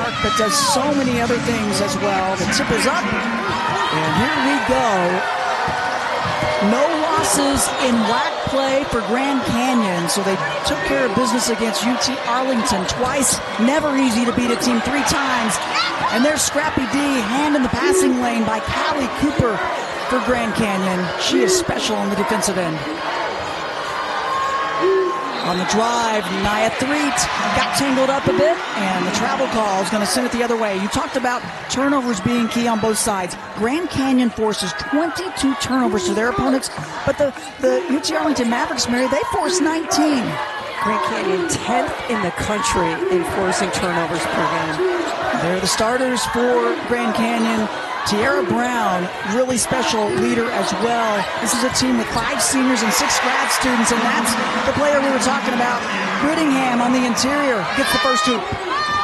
Clark, but does so many other things as well. The tip is up, and here we go. No losses in WAC play for Grand Canyon, so they took care of business against UT Arlington twice. Never easy to beat a team 3 times. And there's Scrappy D, hand in the passing lane by Callie Cooper for Grand Canyon. She is special on the defensive end. On the drive, Nia Threet got tangled up a bit, and the travel call is going to send it the other way. You talked about turnovers being key on both sides. Grand Canyon forces 22 turnovers to their opponents, but the UT Arlington Mavericks, Mary, they force 19. Grand Canyon 10th in the country in forcing turnovers per game. They're the starters for Grand Canyon. Tiara Brown, really special leader as well. This is a team with 5 seniors and 6 grad students, and that's the player we were talking about. Whittingham on the interior gets the first hoop.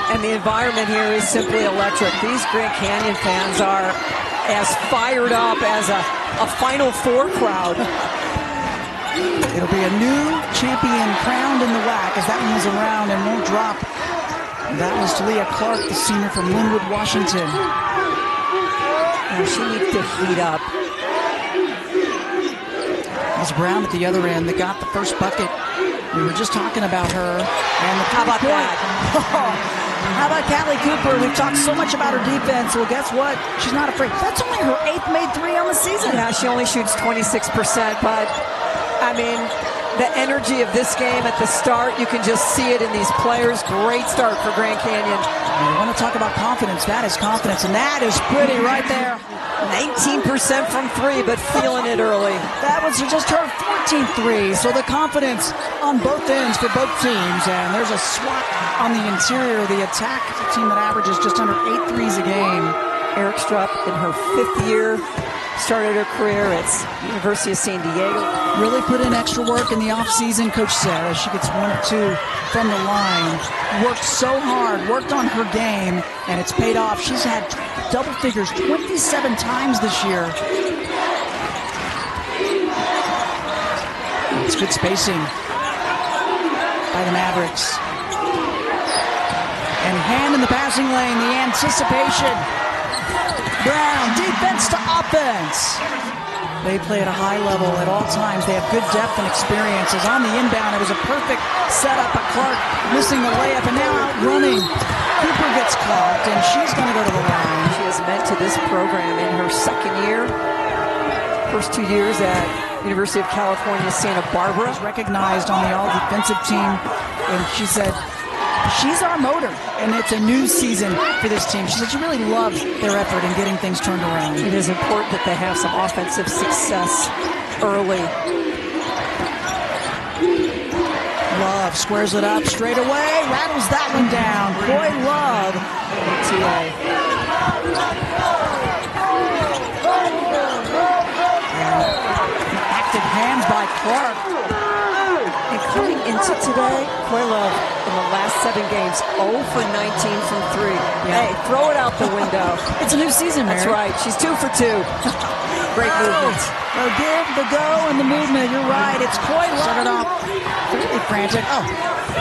And the environment here is simply electric. These Grand Canyon fans are as fired up as a Final Four crowd. It'll be a new champion crowned in the WAC as that one was around and won't drop. That was Talia Clark, the senior from Linwood, Washington. She needs to heat up. It was Brown at the other end that got the first bucket. We were just talking about her. And how about that? How about Callie Cooper? We've talked so much about her defense. Well, guess what? She's not afraid. That's only her 8th made 3 on the season. Yeah, she only shoots 26%, but I mean, the energy of this game at the start, you can just see it in these players. Great start for Grand Canyon. And we want to talk about confidence. That is confidence, and that is pretty right there. 19% from 3, but feeling it early. That was just her 14th 3, so the confidence on both ends for both teams. And there's a swat on the interior. The attack, a team that averages just under 8 threes a game. Eric Strupp in her 5th year. Started her career at University of San Diego. Really put in extra work in the offseason, Coach says. She gets 1 of 2 from the line. Worked so hard, worked on her game, and it's paid off. She's had double figures 27 times this year. It's good spacing by the Mavericks. And hand in the passing lane, the anticipation. Brown, defense to offense. They play at a high level at all times. They have good depth and experience. As on the inbound, it was a perfect setup, but Clark missing the layup, and now out running. Cooper gets caught, and she's going to go to the line. She has meant to this program in her 2nd year. First 2 years at University of California, Santa Barbara. She's recognized on the all-defensive team, and she said, she's our motor, and it's a new season for this team. She said she really loves their effort in getting things turned around. It is important that they have some offensive success early. Love squares it up straight away, rattles that one down. Boy, Love. Active hands by Clark. And coming into today, Coy Love in the last 7 games, 0 for 19 from 3. Yeah. Hey, throw it out the window. It's a new season, Mary. That's right. She's 2 for 2. Great movement. The give, the go, and the movement. You're right. It's Coy Love. Set it off. Pretty frantic. Oh,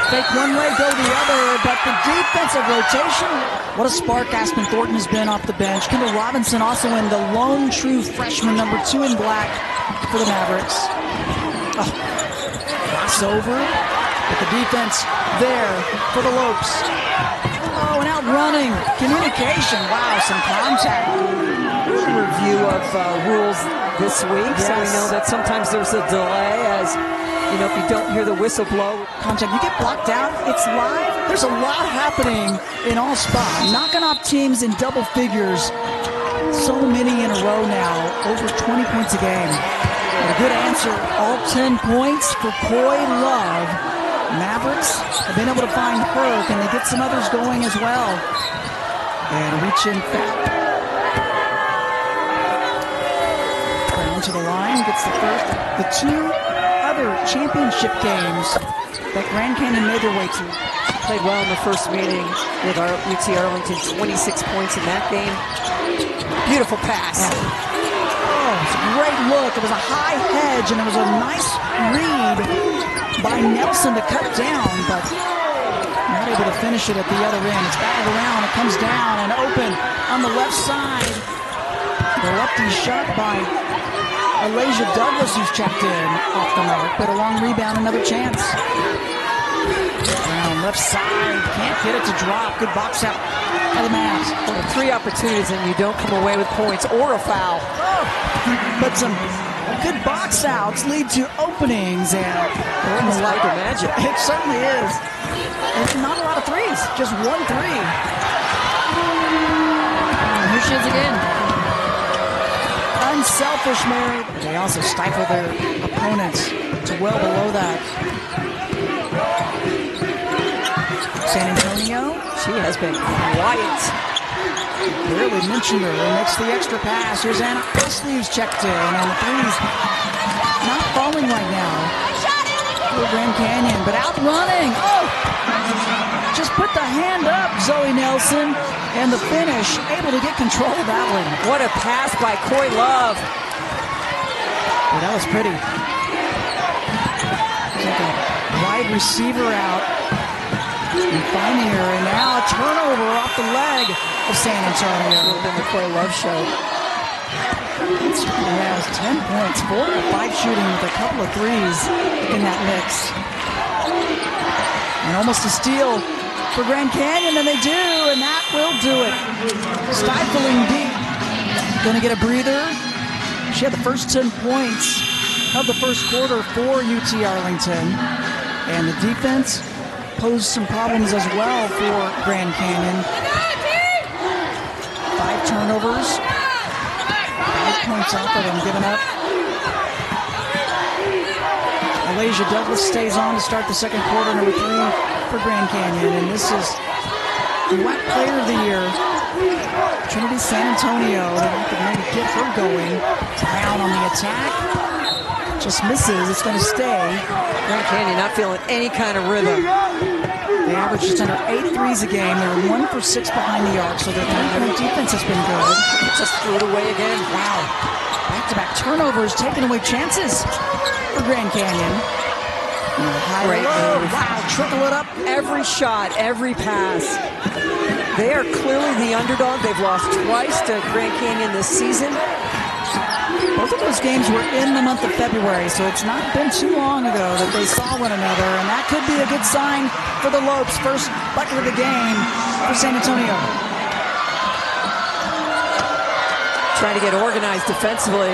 fake one way, go the other. But the defensive rotation. What a spark Aspen Thornton has been off the bench. Kendall Robinson also in the lone true freshman, number 2 in black for the Mavericks. Oh. Over, but the defense there for the Lopes. Oh, and out running. Communication. Wow, some contact. Review of rules this week, yes. So we know that sometimes there's a delay as, you know, if you don't hear the whistle blow. Contact, you get blocked out, it's live. There's a lot happening in all spots. Knocking off teams in double figures. So many in a row now, over 20 points a game. A good answer, all 10 points for Coy Love. Mavericks have been able to find her. Can they get some others going as well? And reach in foul. Down to the line, gets the first. The 2 other championship games that Grand Canyon made their way to. Played well in the first meeting with our UT Arlington, 26 points in that game. Beautiful pass. Yeah. It's a great look. It was a high hedge, and it was a nice read by Nelson to cut down, but not able to finish it at the other end. It's battled around, it comes down and open on the left side. The lefty shot by Alasia Douglas, who's checked in off the mark, but a long rebound, another chance. Brown left side, can't get it to drop. Good box out of the Mavs. Well, 3 opportunities and you don't come away with points or a foul. Oh, but some good box outs lead to openings, and it's like magic. It certainly is. There's not a lot of threes, just 1 3. And here she is again. Unselfish, Mary. They also stifle their opponents to well below that. San Antonio, she has been quiet. Barely mentioned her. Makes the extra pass. Here's Anna Presley, who's checked in, and the threes not falling right now for Grand Canyon, but out running. Oh! Just put the hand up, Zoe Nelson, and the finish, able to get control of that one. What a pass by Coy Love. Yeah, that was pretty. Like a wide receiver out and finding her, and now a turnover off the leg of San Antonio. It's been the Coy Love show. Yeah, it was 10 points, 4 of 5 shooting with a couple of threes in that mix. And almost a steal for Grand Canyon, and they do, and that will do it. Stifling deep. Gonna get a breather. She had the first 10 points of the first quarter for UT Arlington. And the defense posed some problems as well for Grand Canyon. 5 turnovers. 5 points off of them given up. Alasia Douglas stays on to start the second quarter, number 3 for Grand Canyon. And this is the WAC Player of the Year, Trinity San Antonio. They could maybe get her going. Brown on the attack. Just misses. It's going to stay. Grand Canyon not feeling any kind of rhythm. They average just under 8 threes a game. They're 1 for 6 behind the arc, so their defense has been good. Just threw it away again. Wow. Back-to-back turnovers, taking away chances for Grand Canyon. Great move. Wow, trickle it up. Every shot, every pass. They are clearly the underdog. They've lost twice to Grand Canyon this season. Both of those games were in the month of February, so it's not been too long ago that they saw one another, and that could be a good sign for the Lopes. First bucket of the game for San Antonio. Trying to get organized defensively.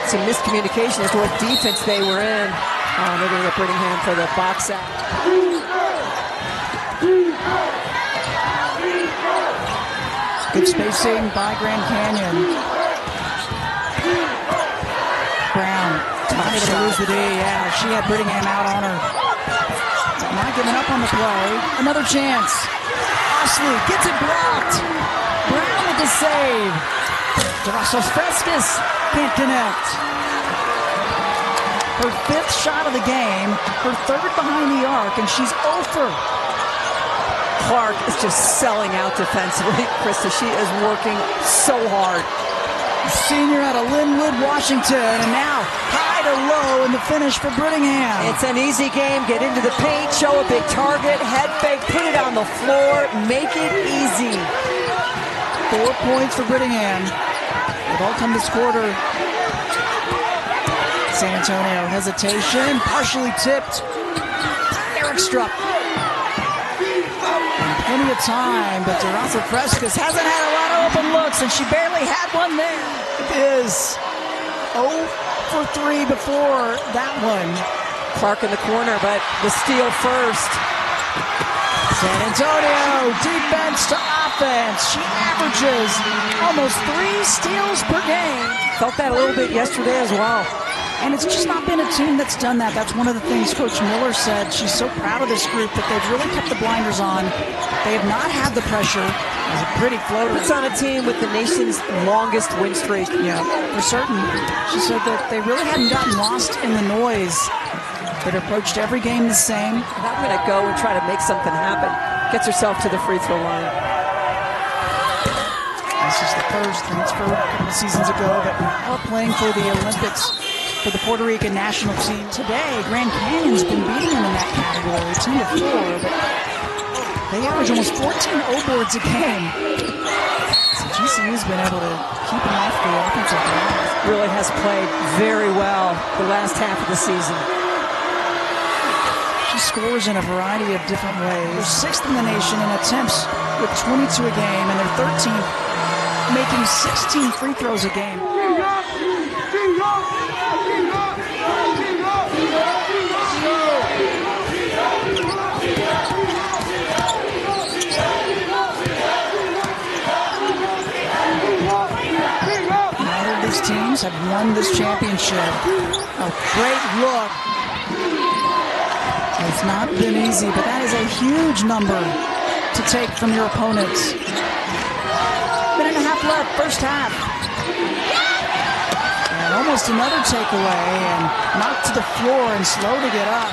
Some miscommunication as to what defense they were in. Oh, they're going to get Brittingham for the box out. Good spacing by Grand Canyon. Brown, not able to lose the D. Yeah, she had Brittingham out on her. Not giving up on the play. Another chance. Osley gets it blocked. Brown with the save. DeRosso Frescas can't connect. Her 5th shot of the game, her 3rd behind the arc, and she's 0 for. Clark is just selling out defensively. Krista, she is working so hard. Senior out of Linwood, Washington, and now high to low in the finish for Brittingham. It's an easy game. Get into the paint, show a big target, head fake, put it on the floor, make it easy. 4 points for Brittingham. They've all come this quarter. San Antonio hesitation, partially tipped. Eric struck. Plenty of time, but DeRosso Frescas hasn't had a lot of open looks, and she barely had one there. It is 0 for 3 before that one. Clark in the corner, but the steal first. San Antonio, defense to offense. She averages almost 3 steals per game. Felt that a little bit yesterday as well. And it's just not been a team that's done that. That's one of the things Coach Miller said. She's so proud of this group that they've really kept the blinders on. They have not had the pressure. It's a pretty floater. It's on a team with the nation's longest win streak. Yeah, for certain. She said that they really hadn't gotten lost in the noise. That approached every game the same. I'm going to go and try to make something happen. Gets herself to the free throw line. This is the first transfer a couple seasons ago, but now playing for the Olympics for the Puerto Rican national team. Today, Grand Canyon's been beating them in that category, 2-4, but They average almost 14 O-boards a game. So GCU's been able to keep them off the offensive line. Really has played very well the last half of the season. She scores in a variety of different ways. They're 6th in the nation in attempts with 22 a game, and they're 13th, making 16 free throws a game. These teams have won this championship. A great look. It's not been easy, but that is a huge number to take from your opponents. Minute and a half left, first half. And almost another takeaway, and knocked to the floor and slow to get up.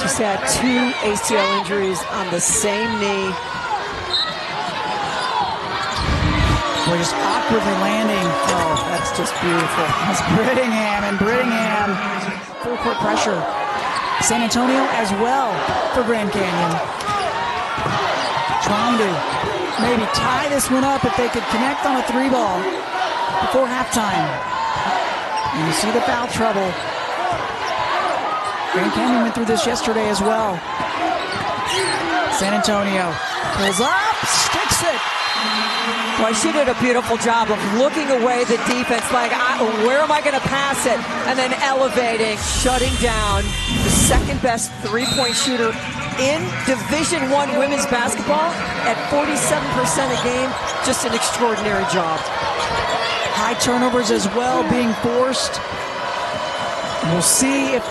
She's had 2 ACL injuries on the same knee. We're just awkwardly landing. Oh, that's just beautiful. That's Brittingham, and Brittingham, full court pressure. San Antonio as well for Grand Canyon. Trying to maybe tie this one up if they could connect on a 3-ball before halftime. And you see the foul trouble. Grand Canyon went through this yesterday as well. San Antonio pulls up, sticks it. Well, she did a beautiful job of looking away the defense, like, where am I going to pass it? And then elevating, shutting down the second best three-point shooter in Division I women's basketball at 47% a game. Just an extraordinary job. High turnovers as well being forced. We'll see if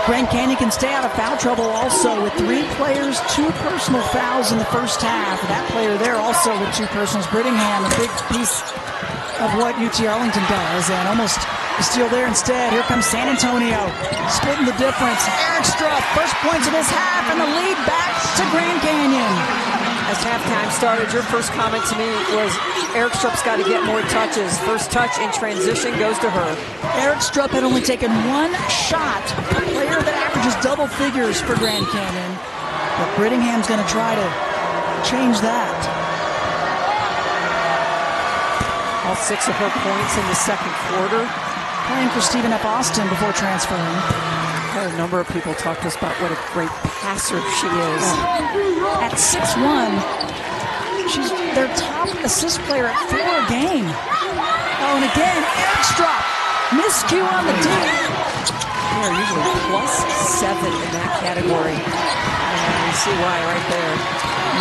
Grand Canyon can stay out of foul trouble also with 3 players, 2 personal fouls in the first half. That player there also with 2 personals. Brittingham, a big piece of what UT Arlington does, and almost a steal there instead. Here comes San Antonio, splitting the difference. Eric Strupp, first points of this half, and the lead back to Grand Canyon. As halftime started, your first comment to me was Eric Strupp's got to get more touches. First touch in transition goes to her. Eric Strupp had only taken 1 shot, a player that averages double figures for Grand Canyon. But Brittingham's going to try to change that. All 6 of her points in the second quarter. Playing for Stephen F. Austin before transferring. A number of people talk to us about what a great passer she is. At 6'1", she's their top assist player at 4 a game. Oh, and again, Eric Strupp, miscue on the D. They're usually +7 in that category. And you see why right there.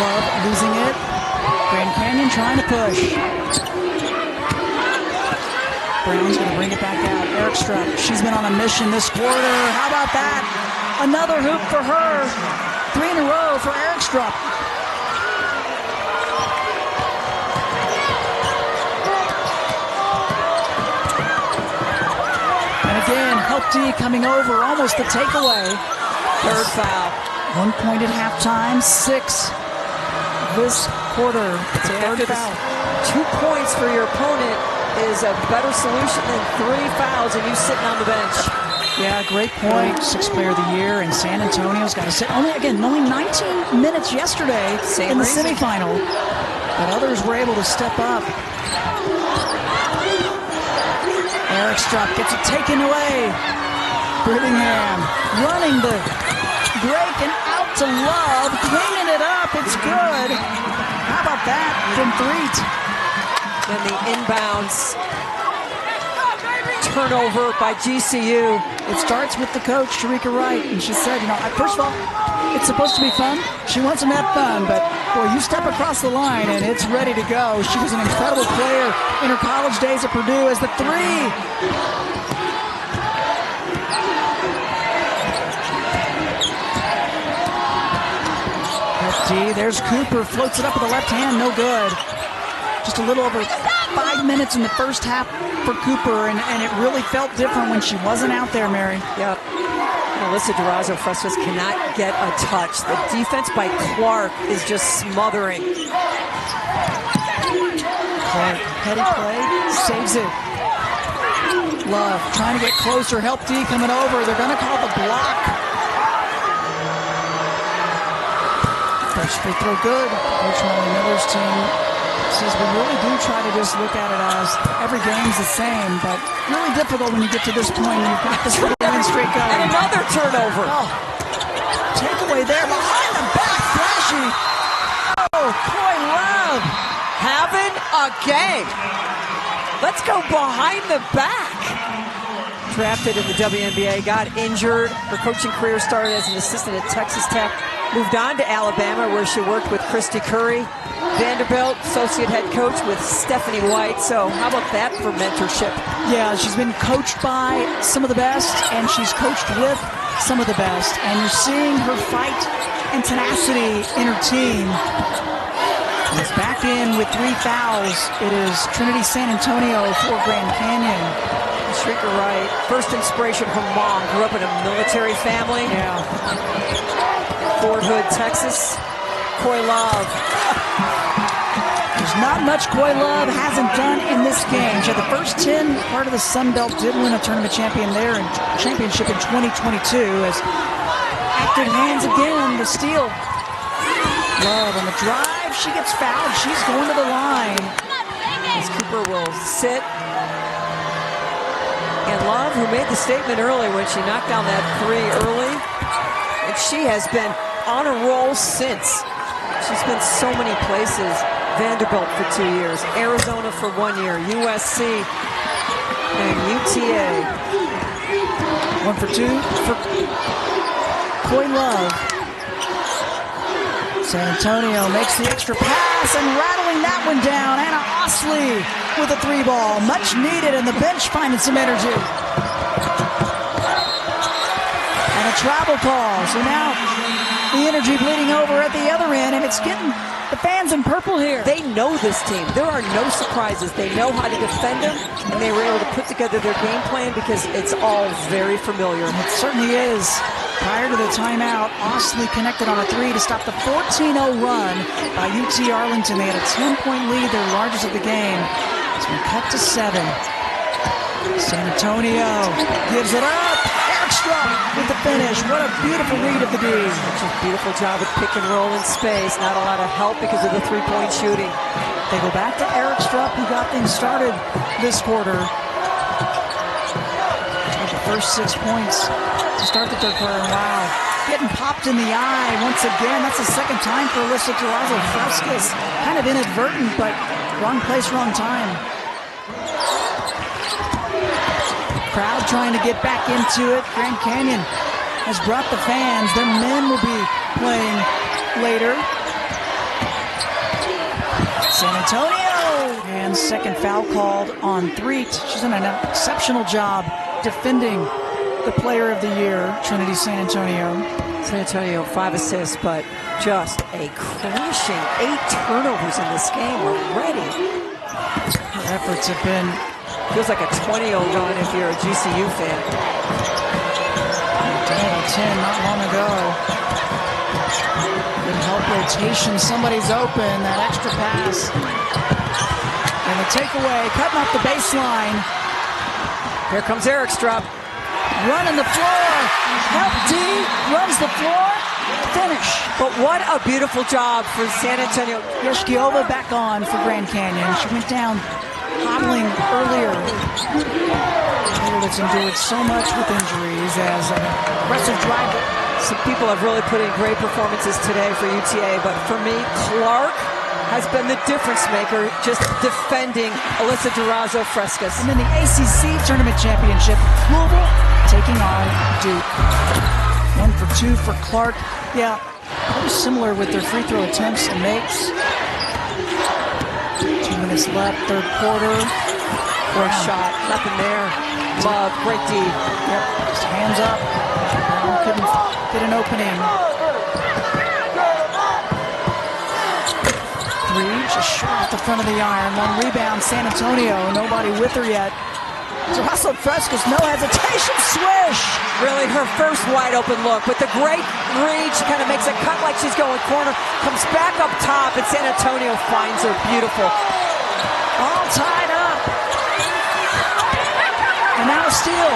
Love losing it. Grand Canyon trying to push. Brown's going to bring it back out. Eric Strupp, she's been on a mission this quarter. How about that? Another hoop for her. 3 in a row for Eric Strupp. And again, Help D coming over, almost the takeaway. Third foul. 1 point at halftime, 6 this quarter. It's a third foul. 2 points for your opponent is a better solution than 3 fouls and you sitting on the bench. Yeah, great point. 6th player of the year, and San Antonio's got to sit. Only 19 minutes yesterday in the semifinal, but others were able to step up. Eric Strupp gets it taken away. Brittingham running the break and out to Love, cleaning it up. It's good. How about that from Threet? And the inbounds turnover by GCU. It starts with the coach, Sharika Wright, and she said, first of all, it's supposed to be fun. She wants them to have fun, but boy, you step across the line and it's ready to go. She was an incredible player in her college days at Purdue as the 3. There's Cooper, floats it up with the left hand, no good. Just a little over 5 minutes in the first half for Cooper, and it really felt different when she wasn't out there, Mary. Yep. Alyssa Durazo Frestas cannot get a touch. The defense by Clark is just smothering. Clark, heady play, saves it. Love trying to get closer, Help D coming over. They're going to call the block. First free throw good. Coach Molly Miller's team says we really do try to just look at it as every game's the same, but really difficult when you get to this point and you've got this win streak going. And another turnover. Oh, takeaway there behind the back, flashy. Oh, Coy Love having a game. Let's go behind the back. Drafted in the WNBA, got injured. Her coaching career started as an assistant at Texas Tech. Moved on to Alabama, where she worked with Christy Curry. Vanderbilt, associate head coach with Stephanie White. So how about that for mentorship? Yeah, she's been coached by some of the best, and she's coached with some of the best. And you're seeing her fight and tenacity in her team. It's back in with 3 fouls. It is Trinity San Antonio for Grand Canyon. Shrieker Wright, first inspiration from mom. Grew up in a military family. Yeah. Fort Hood, Texas. Coy Love. There's not much Coy Love hasn't done in this game. She had the first 10 part of the Sun Belt, did win a tournament championship in 2022 as active hands again to steal. Love on the drive, she gets fouled, she's going to the line. As Cooper will sit. And Love, who made the statement early when she knocked down that 3 early, and she has been on a roll since. She's been so many places. Vanderbilt for 2 years, Arizona for 1 year, USC, and UTA. 1 for 2 for Coy Love. San Antonio makes the extra pass and rattling that one down. Anna Osley with a 3 ball. Much needed, and the bench finding some energy. And a travel call. So now the energy bleeding over at the other end, and it's getting the fans in purple here. They know this team. There are no surprises. They know how to defend them, and they were able to put together their game plan because it's all very familiar. It certainly is. Prior to the timeout, Osley connected on a 3 to stop the 14-0 run by UT Arlington. They had a 10-point lead, their largest of the game. It's been cut to 7. San Antonio gives it up. Erickstrom with the finish. What a beautiful read of the D. Such a beautiful job with pick and roll in space. Not a lot of help because of the 3-point shooting. They go back to Erickstrom, who got things started this quarter. The first 6 points to start the third quarter. Wow. Getting popped in the eye once again. That's the second time for Alyssa Terrazzo-Frescas. Kind of inadvertent, but wrong place, wrong time. Crowd trying to get back into it. Grand Canyon has brought the fans. Their men will be playing later. San Antonio. And second foul called on Threet. She's done an exceptional job defending the player of the year, Trinity San Antonio. San Antonio, 5 assists, but just a crushing 8 turnovers in this game already. Her efforts have been... Feels like a 20-0 run if you're a GCU fan. Down to 10 not long ago. Good help rotation. Somebody's open. That extra pass. And the takeaway, cutting off the baseline. Here comes Erickstrom. Running the floor. Help D. Runs the floor. Finish. But what a beautiful job for San Antonio. Yeshkiova back on for Grand Canyon. She went down hobbling earlier. Player that's endured so much with injuries as an aggressive driver. Some people have really put in great performances today for UTA, but for me, Clark has been the difference maker, just defending Alyssa Terrazzo-Frescas. And then the ACC Tournament Championship, Louisville taking on Duke. 1 for 2 for Clark. Yeah, pretty similar with their free throw attempts and makes. 2 minutes left, third quarter. Great shot, nothing there. Love, great D. Yep, just hands up. Brown couldn't get an opening. 3, just short off the front of the iron. 1 rebound, San Antonio, nobody with her yet. Terrazzo-Frescas, no hesitation, swish! Really her first wide open look, with the great read, she kind of makes a cut like she's going corner, comes back up top, and San Antonio finds her beautiful. All tied up. And now a steal.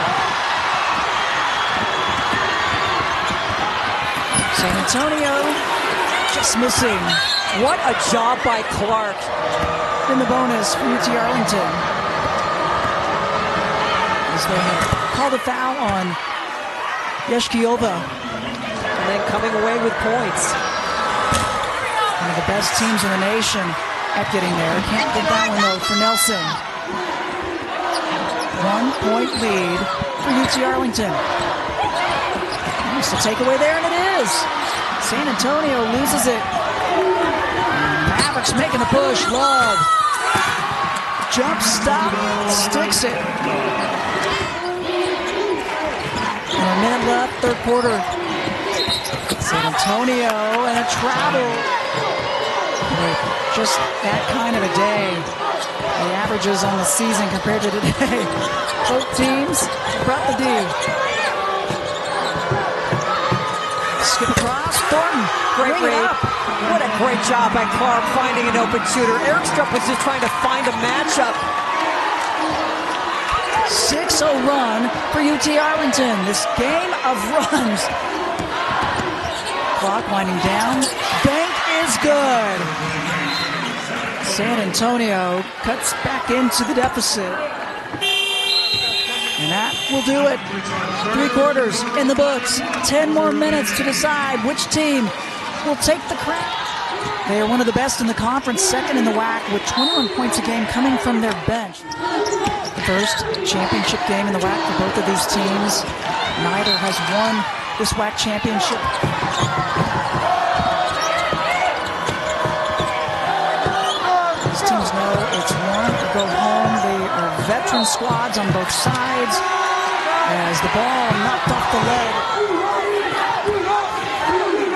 San Antonio just missing. What a job by Clark. In the bonus for UT Arlington. As they have called a foul on Yeshkiova. And then coming away with points. One of the best teams in the nation at getting there. Can't get that one though for Nelson. 1 point lead for UT Arlington. Nice to take away there, and it is. San Antonio loses it. Mavericks making the push. Love. Jump stop. Sticks it. And a minute left, third quarter. San Antonio and a travel. Just that kind of a day. The averages on the season compared to today. Both teams brought the D. Skip across. Thornton. Great read. What a great job by Clark finding an open shooter. Eric Strupp was just trying to find a matchup. 6-0 run for UT Arlington. This game of runs. Clock winding down. Bank is good. San Antonio cuts back into the deficit. And that will do it. 3 quarters in the books. 10 more minutes to decide which team will take the crown. They are one of the best in the conference, second in the WAC, with 21 points a game coming from their bench. The first championship game in the WAC for both of these teams. Neither has won this WAC championship. These teams know it's one or go home. They are veteran squads on both sides. As the ball knocked off the leg.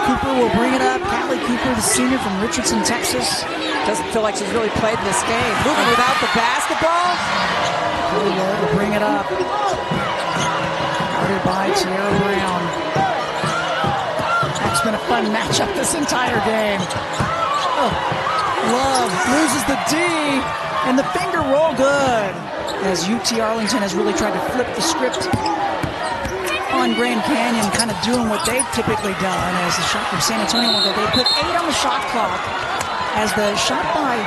Cooper will bring it up. Callie Cooper, the senior from Richardson, Texas. Doesn't feel like she's really played in this game. Moving without the basketball. Cody Lloyd will bring it up. Guarded by Tierra Brown. That's been a fun matchup this entire game. Oh, Love loses the D, and the finger roll good. As UT Arlington has really tried to flip the script on Grand Canyon, kind of doing what they've typically done. As the shot from San Antonio will go, they put 8 on the shot clock. As the shot by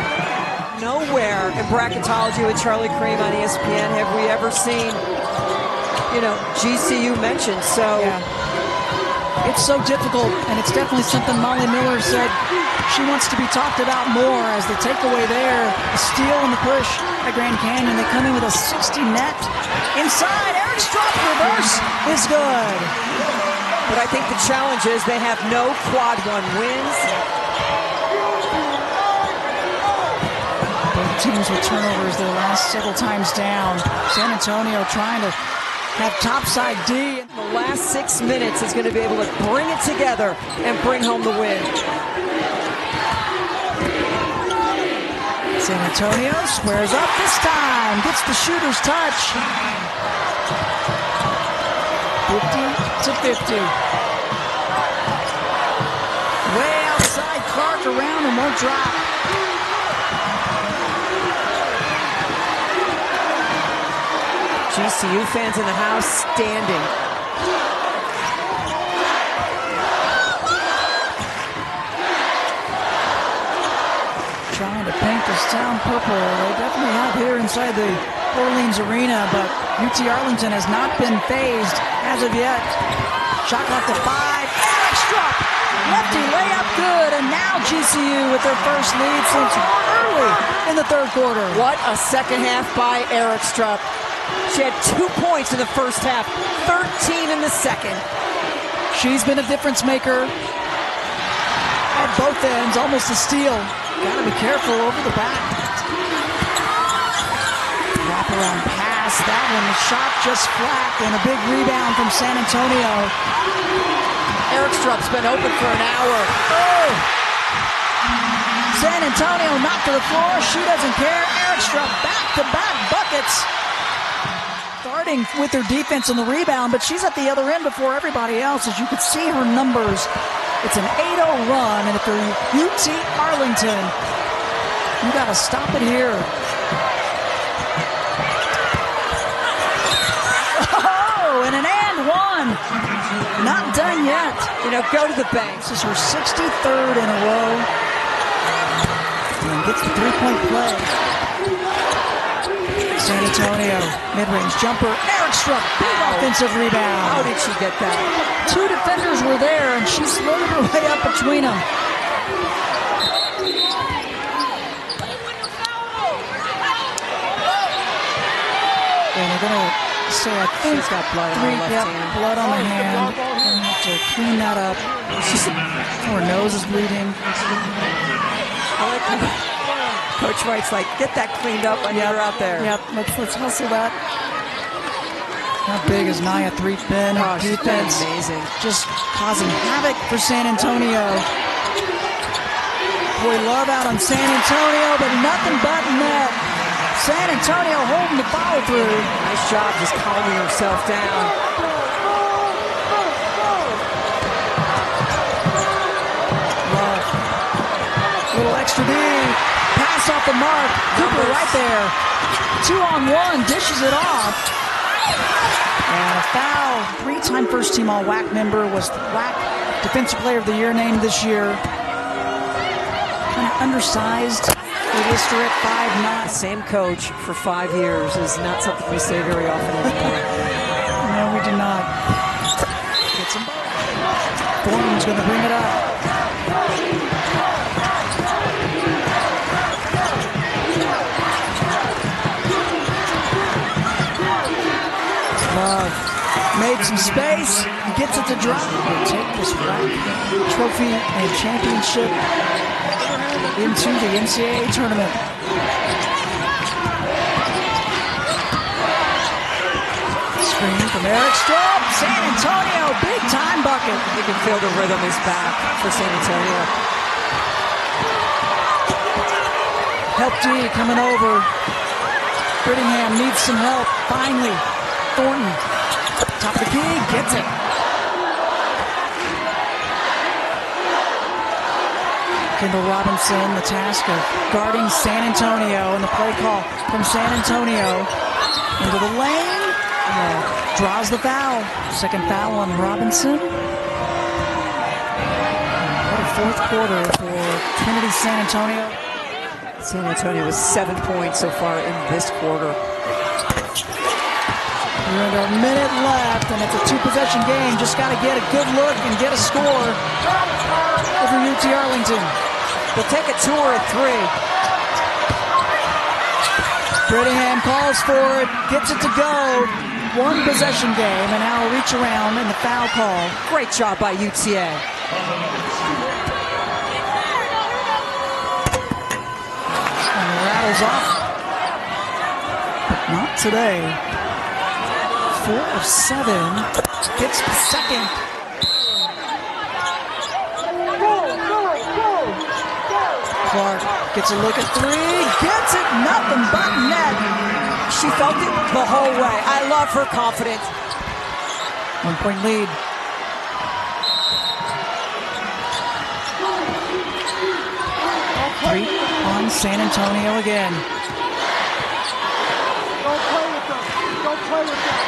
nowhere in bracketology with Charlie Cream on ESPN have we ever seen, GCU mentioned. So it's so difficult, and it's definitely something Molly Miller said she wants to be talked about more. As the takeaway there, a steal and the push by Grand Canyon. They come in with a 60 net. Inside, Eric Strupp reverse is good. But I think the challenge is they have no quad 1 wins. Both teams with turnovers their last several times down. San Antonio trying to have topside D. The last 6 minutes is going to be able to bring it together and bring home the win. San Antonio squares up this time. Gets the shooter's touch. 50-50. Way outside, Clark around and won't drop. GCU fans in the house standing. Trying to paint this town purple. They definitely have here inside the Orleans Arena, but UT Arlington has not been phased as of yet. Shot clock to 5. Eric Strupp, lefty layup good, and now GCU with their first lead since early in the third quarter. What a second half by Eric Strupp. She had 2 points in the first half, 13 in the second. She's been a difference maker at both ends, almost a steal. Gotta be careful over the back. Wraparound pass, that one, the shot just flat, and a big rebound from San Antonio. Eric Strupp's been open for an hour. Oh! San Antonio knocked to the floor, she doesn't care. Eric Strupp back-to-back buckets. Starting with her defense on the rebound, but she's at the other end before everybody else. As you can see her numbers, it's an 8-0 run, and if you're UT Arlington, you got to stop it here. Oh, and an and one. Not not done yet. You know, go to the bank. This is her 63rd in a row. And gets the three-point play. San Antonio, mid-range jumper. Eric struck, big offensive rebound. How did she get that? Two defenders were there, and she slid her way up between them. And they're going to say, I think she's got blood on her left hand. Blood on the hand. Going to have to clean that up. Her nose is bleeding. Coach White's like, get that cleaned up when you're out there. Yep, let's hustle that. How big is Nia Threet been? Defense amazing. Just causing havoc for San Antonio. Boy, love out on San Antonio, but nothing but net. San Antonio holding the follow through. Nice job just calming herself down. Love. Little extra D. Pass off the mark. Cooper right there. 2-on-1. Dishes it off. And a foul. Three-time first-team All-WAC member. Was WAC Defensive Player of the Year named this year. Kind of undersized. They list her at 5'9". Same coach for 5 years is not something we say very often anymore. No, we do not. Gets him. Thornton's going to bring it up. Love made some space. Gets it to drop. We'll take this WAC trophy and championship into the NCAA Tournament. Screen from Eric Stroop. San Antonio, big time bucket. You can feel the rhythm is back for San Antonio. Help D coming over. Brittingham needs some help. Finally, Thornton, top of the key, gets it. Kendall Robinson, the task of guarding San Antonio, and the play call from San Antonio into the lane. Draws the foul. Second foul on Robinson. What a fourth quarter for Trinity San Antonio. San Antonio with 7 points so far in this quarter. We're under a minute left, and it's a two-possession game. Just got to get a good look and get a score over UT Arlington. They'll take a 2 or a 3. Brittingham calls for it, gets it to go. One possession game, and now a reach around and the foul call. Great job by UTA. And rattles off. But not today. 4 of 7. Gets the second. Clark gets a look at 3. Gets it. Nothing but net. She felt it the whole way. I love her confidence. 1 point lead. Three on San Antonio again. Don't play with them. Don't play with them.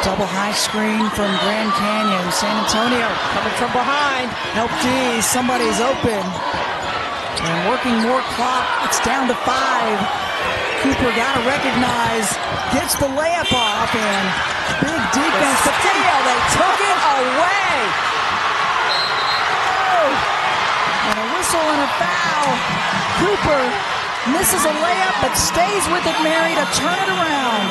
Double high screen from Grand Canyon. San Antonio coming from behind. Help D. Somebody's open. And working more clock. It's down to 5. Cooper got to recognize. Gets the layup off. And big defense. The deal. They took it away. And a whistle and a foul. Cooper misses a layup but stays with it, Mary, to turn it around.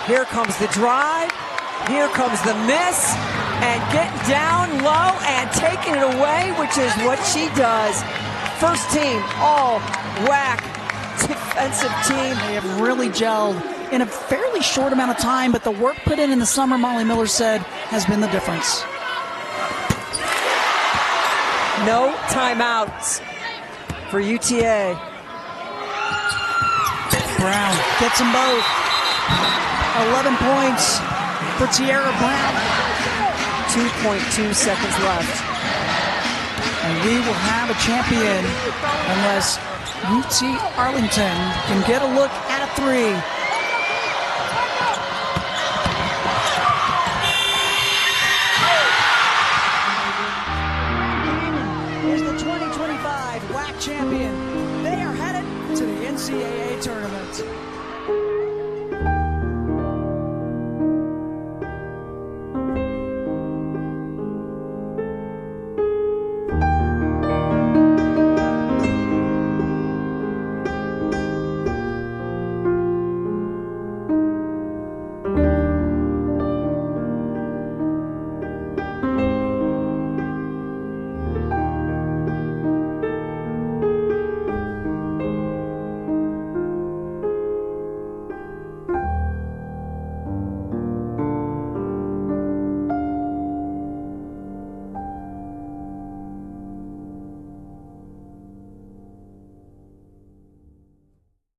Here comes the drive. Here comes the miss. And getting down low and taking it away, which is what she does. First team, all WAC defensive team. They have really gelled in a fairly short amount of time, but the work put in the summer, Molly Miller said, has been the difference. No timeouts for UTA. Brown gets them both. 11 points for Tierra Brown. 2.2 seconds left. And we will have a champion unless UT Arlington can get a look at a three. Is the 2025 WAC champion. They are headed to the NCAA